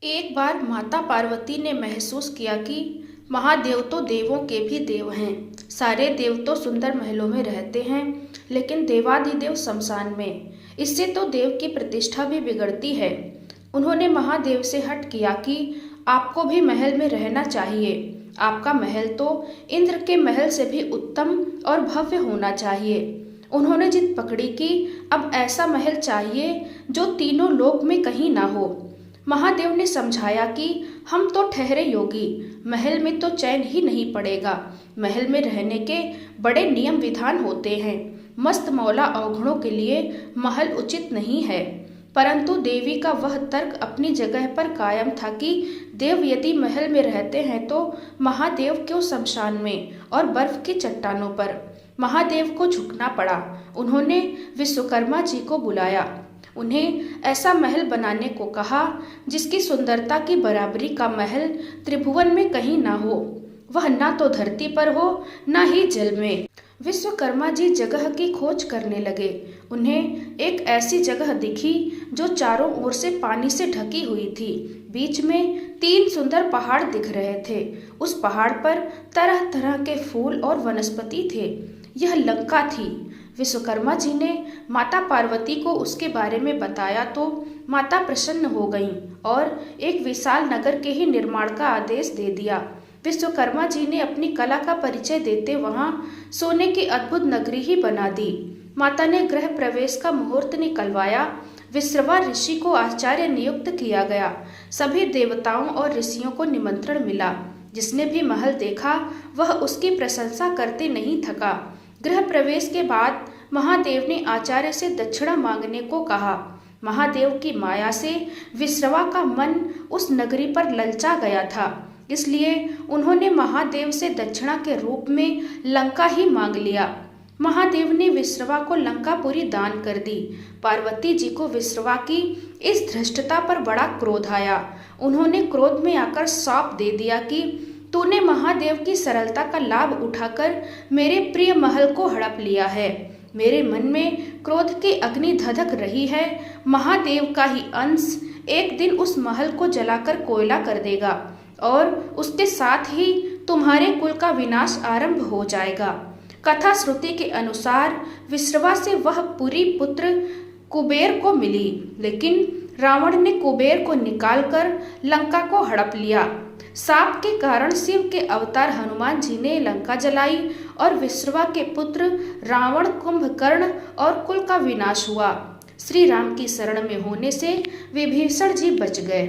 एक बार माता पार्वती ने महसूस किया कि महादेव तो देवों के भी देव हैं। सारे देव तो सुंदर महलों में रहते हैं, लेकिन देवाधिदेव शमशान में। इससे तो देव की प्रतिष्ठा भी बिगड़ती है। उन्होंने महादेव से हठ किया कि आपको भी महल में रहना चाहिए। आपका महल तो इंद्र के महल से भी उत्तम और भव्य होना चाहिए। उन्होंने जिद पकड़ी कि अब ऐसा महल चाहिए जो तीनों लोक में कहीं ना हो। महादेव ने समझाया कि हम तो ठहरे योगी, महल में तो चैन ही नहीं पड़ेगा। महल में रहने के बड़े नियम विधान होते हैं। मस्त मौला अवघड़ों के लिए महल उचित नहीं है। परंतु देवी का वह तर्क अपनी जगह पर कायम था कि देव यदि महल में रहते हैं तो महादेव क्यों शमशान में और बर्फ की चट्टानों पर। महादेव को झुकना पड़ा। उन्होंने विश्वकर्मा जी को बुलाया। उन्हें ऐसा महल बनाने को कहा जिसकी सुंदरता की बराबरी का महल त्रिभुवन में कहीं ना हो। वह ना तो धरती पर हो, ना ही जल में। विश्वकर्मा जी जगह की खोज करने लगे। उन्हें एक ऐसी जगह दिखी जो चारों ओर से पानी से ढकी हुई थी। बीच में 3 सुंदर पहाड़ दिख रहे थे। उस पहाड़ पर तरह तरह के फूल और वनस्पति थे। यह लंका थी। विश्वकर्मा जी ने माता पार्वती को उसके बारे में बताया तो माता प्रसन्न हो गईं और एक विशाल नगर के ही निर्माण का आदेश दे दिया। विश्वकर्मा जी ने अपनी कला का परिचय देते वहां सोने की अद्भुत नगरी ही बना दी। माता ने गृह प्रवेश का मुहूर्त निकलवाया। विश्रवा ऋषि को आचार्य नियुक्त किया गया। सभी देवताओं और ऋषियों को निमंत्रण मिला। जिसने भी महल देखा वह उसकी प्रशंसा करते नहीं थका। गृह प्रवेश के बाद महादेव ने आचार्य से दक्षिणा मांगने को कहा। महादेव की माया से विश्रवा का मन उस नगरी पर ललचा गया था, इसलिए उन्होंने महादेव से दक्षिणा के रूप में लंका ही मांग लिया। महादेव ने विश्रवा को लंकापुरी दान कर दी। पार्वती जी को विश्रवा की इस धृष्टता पर बड़ा क्रोध आया। उन्होंने क्रोध में आकर शाप दे दिया कि तूने महादेव की सरलता का लाभ उठाकर मेरे प्रिय महल को हड़प लिया है। मेरे मन में क्रोध की अग्नि धधक रही है। महादेव का ही अंश एक दिन उस महल को जलाकर कोयला कर देगा और उसके साथ ही तुम्हारे कुल का विनाश आरंभ हो जाएगा। कथा श्रुति के अनुसार विश्रवा से वह पुरी पुत्र कुबेर को मिली, लेकिन रावण ने कुबेर को निकालकर लंका को हड़प लिया। शाप के कारण शिव के अवतार हनुमान जी ने लंका जलाई और विश्रवा के पुत्र रावण, कुंभकर्ण और कुल का विनाश हुआ। श्री राम की शरण में होने से विभीषण जी बच गए।